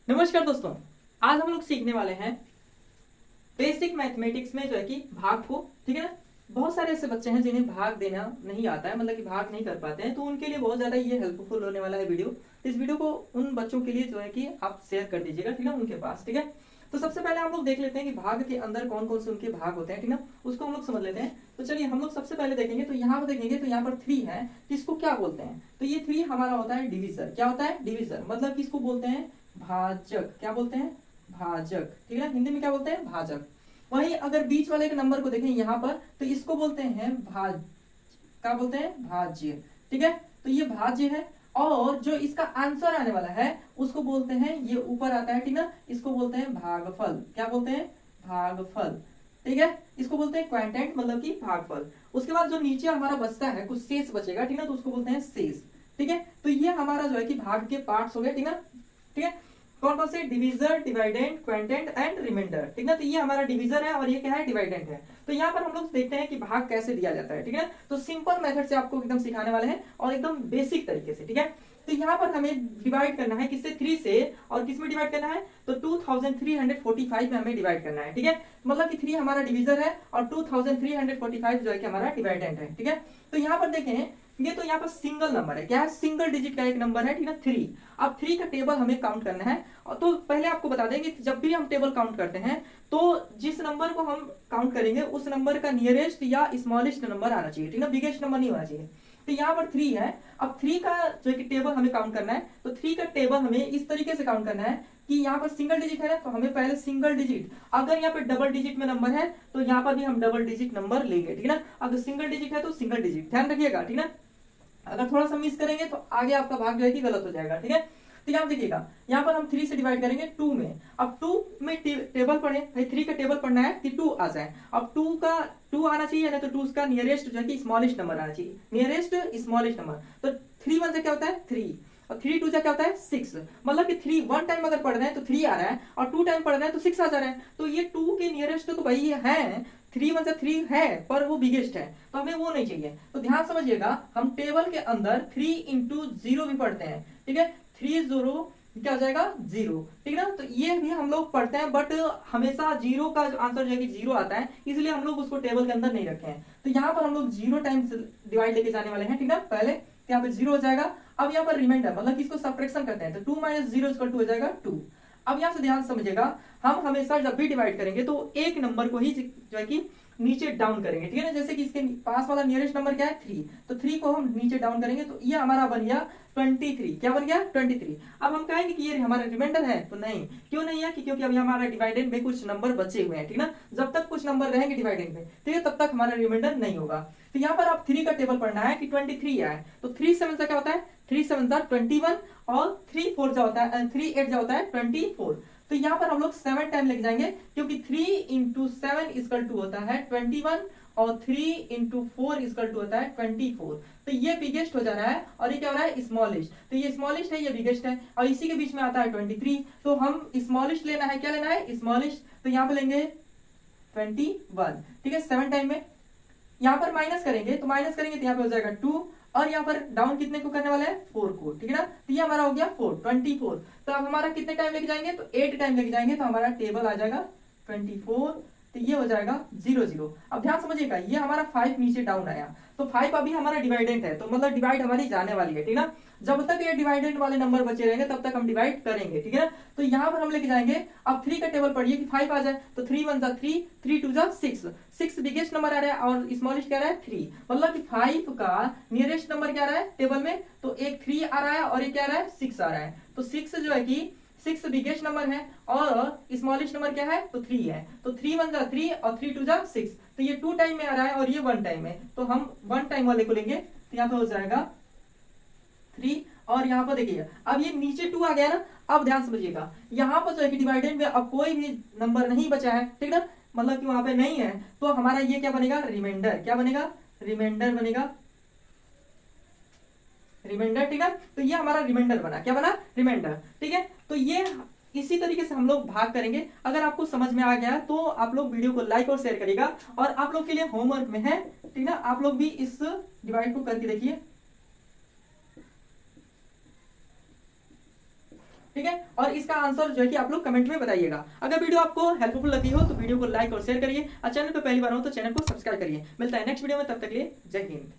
नमस्कार दोस्तों, आज हम लोग सीखने वाले हैं बेसिक मैथमेटिक्स में जो है कि भाग को। ठीक है ना। बहुत सारे ऐसे बच्चे हैं जिन्हें भाग देना नहीं आता है, मतलब कि भाग नहीं कर पाते हैं, तो उनके लिए बहुत ज्यादा ये हेल्पफुल होने वाला है वीडियो। इस वीडियो को उन बच्चों के लिए जो है कि आप शेयर कर दीजिएगा, ठीक है, उनके पास। ठीक है। तो सबसे पहले हम लोग देख लेते हैं कि भाग के अंदर कौन कौन से उनके भाग होते हैं, ठीक है, उसको हम लोग समझ लेते हैं। तो चलिए हम लोग सबसे पहले देखेंगे, तो यहाँ पर देखेंगे तो यहाँ पर 3 है, किसको क्या बोलते हैं। तो ये 3 हमारा होता है डिविजर। क्या होता है? डिविजर। मतलब किसको बोलते हैं? भाजक। क्या बोलते हैं? भाजक। ठीक है ना, हिंदी में क्या बोलते हैं? भाजक। वहीं अगर बीच वाले के नंबर को देखें यहाँ पर, तो इसको बोलते हैं भाज। क्या बोलते हैं? भाज्य। ठीक है, तो ये भाज्य है। और जो इसका आंसर आने वाला है उसको बोलते हैं, ये ऊपर आता है, ठीक ना, इसको बोलते हैं भागफल। क्या बोलते हैं? भागफल। ठीक है, इसको बोलते हैं क्वांटेंट, मतलब कि भागफल। उसके बाद जो नीचे हमारा बचता है, कुछ शेष बचेगा, ठीक ना, तो उसको बोलते हैं शेष। ठीक है, तो ये हमारा जो है कि भाग के पार्ट्स हो गए, ठीक ना। ठीक है, कौन कौन से? Divisor, dividend, quotient and remainder. ठीक ना, तो ये हमारा डिविजर है और ये क्या है? डिवाइडेंड है। तो यहाँ पर हम लोग देखते हैं कि भाग कैसे दिया जाता है। ठीक है, तो सिंपल मेथड से आपको एकदम सिखाने वाले हैं और एकदम बेसिक तरीके से। ठीक है, तो यहाँ पर हमें डिवाइड करना है किससे? 3 से। और किस में डिवाइड करना है? तो 2345 में हमें डिवाइड करना है। ठीक है, मतलब कि 3 हमारा डिविजर है और 2345 जो है कि हमारा डिवाइडेंड है। ठीक है, तो यहाँ पर देखें, ये तो यहाँ पर सिंगल नंबर है। क्या है? सिंगल डिजिट का एक नंबर है, ठीक है, 3। अब 3 का टेबल हमें काउंट करना है। और तो पहले आपको बता दें कि जब भी हम टेबल काउंट करते हैं तो जिस नंबर को हम काउंट करेंगे उस नंबर का नियरेस्ट या स्मॉलेस्ट नंबर आना चाहिए, ठीक है, बिगेस्ट नंबर नहीं होना चाहिए। तो यहाँ पर 3 है। अब 3 का जो है कि टेबल हमें काउंट करना है, तो 3 का टेबल हमें इस तरीके से काउंट करना है कि यहाँ पर सिंगल डिजिट है तो हमें पहले सिंगल डिजिट, अगर यहाँ पे डबल डिजिट में नंबर है तो यहाँ पर भी हम डबल डिजिट नंबर लेंगे, ठीक है ना। अगर सिंगल डिजिट है तो सिंगल डिजिट, ध्यान रखिएगा, ठीक है। अगर थोड़ा सा मिस करेंगे तो आगे आपका भाग जो है कि गलत हो जाएगा। ठीक है, तो यहाँ देखिएगा, यहाँ पर हम 3 से डिवाइड करेंगे 2 में। अब 2 में टेबल पढ़े भाई, 3 का टेबल पढ़ना है कि 2 आ जाए। अब 2 आना चाहिए ना, तो 2 का नियरेस्ट जो है कि स्मॉलेस्ट नंबर आना चाहिए, नियरेस्ट स्मॉलेस्ट नंबर। तो 3 1 से क्या होता है? 3। और 3 2 से क्या होता है? 6। मतलब कि 3 1 टाइम अगर पढ़ रहे हैं तो 3 आ रहा है, और 2 टाइम पढ़ रहे हैं तो 6 आ जा रहा है। तो ये 2 के नियरेस्ट तो भाई है, 3 1 से 3 है, पर वो बिगेस्ट है, तो हमें वो नहीं चाहिए। तो ध्यान समझिएगा, हम टेबल के अंदर 3 इंटू 0 भी पढ़ते हैं। ठीक है, 3 0 क्या हो जाएगा? 0। ठीक है ना, तो ये भी हम लोग पढ़ते हैं, बट हमेशा 0 का आंसर जो है कि 0 आता है, इसलिए हम लोग उसको टेबल के अंदर नहीं रखे हैं। तो यहाँ पर हम लोग 0 टाइम्स डिवाइड लेके जाने वाले हैं, ठीक है। पहले यहाँ पे 0 हो जाएगा। अब यहाँ पर रिमाइंडर, मतलब इसको सब्ट्रैक्शन करते हैं, तो 2 - 0 = 2 हो जाएगा 2। अब यहाँ से ध्यान समझिएगा, हम हमेशा जब भी डिवाइड करेंगे तो एक नंबर को ही जो है कि नीचे डाउन करेंगे, ठीक है ना। जैसे कि इसके पास वाला नियरेस्ट नंबर क्या है? 3, तो 3 को हम नीचे डाउन करेंगे, तो ये हमारा बन गया 23। क्या बन गया? 23। अब हम कहेंगे कि ये हमारा रिमाइंडर है, तो नहीं। क्यों नहीं है? क्योंकि अभी हमारा डिवाइडेंड में कुछ नंबर बचे हुए हैं, ठीक ना। जब तक कुछ नंबर रहेंगे डिवाइडेंड में, ठीक है, तब तक हमारा रिमाइंडर नहीं होगा। तो यहाँ पर आप 3 का टेबल पढ़ना है कि 23 आए, तो 3 7 क्या होता है? 3 7 21, और 3 4 जो होता है, 3 8 जो होता है 24। तो यहाँ पर हम लोग 7 टाइम लेके जाएंगे, क्योंकि 3 इंटू 7 = होता है 21, और 3 इंटू 4 = होता है 24। तो ये बिगेस्ट हो जा रहा है और ये क्या हो रहा है? स्मॉलेस्ट। तो ये स्मॉलेस्ट है, ये बिगेस्ट है, और इसी के बीच में आता है 23। तो हम स्मॉलेस्ट लेना है, क्या लेना है? स्मॉलेस्ट। तो यहाँ पे लेंगे 21, ठीक है, 7 टाइम में। यहाँ पर माइनस करेंगे, तो माइनस करेंगे तो यहाँ पे हो जाएगा 2, और यहाँ पर डाउन कितने को करने वाले हैं? 4 को, ठीक है ना। तो ये हमारा हो गया 24। तो अब हमारा कितने टाइम लेके जाएंगे? तो 8 टाइम लेके जाएंगे, तो हमारा टेबल आ जाएगा 24। तो ये हो जाएगा 0 0। अब ध्यान समझिएगा, ये हमारा 5 नीचे डाउन आया, तो 5 अभी हमारा डिवाइडेंट है, तो मतलब डिवाइड हमारी जाने वाली है, ठीक ना। जब तक ये डिवाइडेंट वाले नंबर बचे रहेंगे तब तक हम डिवाइड करेंगे, ठीक है ना। तो यहाँ पर हम लेके जाएंगे, अब 3 का टेबल पढ़िए कि 5 आ जाए, तो 3 1 3, 3 2 6, 6 बिगेस्ट नंबर आ रहा है और स्मॉलेस्ट क्या आ रहा है? 3। मतलब कि 5 का नियरेस्ट नंबर क्या आ रहा है टेबल में? तो एक 3 आ रहा है और एक क्या आ रहा है? 6 आ रहा है। तो 6 जो है कि 6 बिगेस्ट नंबर है और स्मॉलेस्ट नंबर क्या है? तो 3 है। तो 3 1 3 और 3 2 6, तो ये 2 टाइम में आ रहा है और ये 1 टाइम में, तो हम 1 टाइम वाले को लेंगे। तो यहाँ पे हो जाएगा 3, और यहाँ पर देखिए अब ये नीचे 2 आ गया ना। अब ध्यान समझिएगा, यहाँ पर जो है कि डिवाइडेंड में अब कोई भी नंबर नहीं बचा है, ठीक ना, मतलब कि वहां पे नहीं है, तो हमारा ये क्या बनेगा? रिमाइंडर। क्या बनेगा? रिमाइंडर बनेगा, रिमाइंडर, ठीक है। तो ये हमारा रिमाइंडर बना, क्या बना? रिमाइंडर, ठीक है। तो ये इसी तरीके से हम लोग भाग करेंगे। अगर आपको समझ में आ गया तो आप लोग वीडियो को लाइक और शेयर करिएगा, और आप लोग के लिए होमवर्क में है, ठीक ना, आप लोग भी इस डिवाइड को करके देखिए, ठीक है। और इसका आंसर जो है कि आप लोग कमेंट में बताइएगा। अगर वीडियो आपको हेल्पफुल लगी हो तो वीडियो को लाइक और शेयर करिए, और चैनल पर पहली बार हो तो चैनल को सब्सक्राइब करिए। मिलता है नेक्स्ट वीडियो में, तब तक के लिए जय हिंद।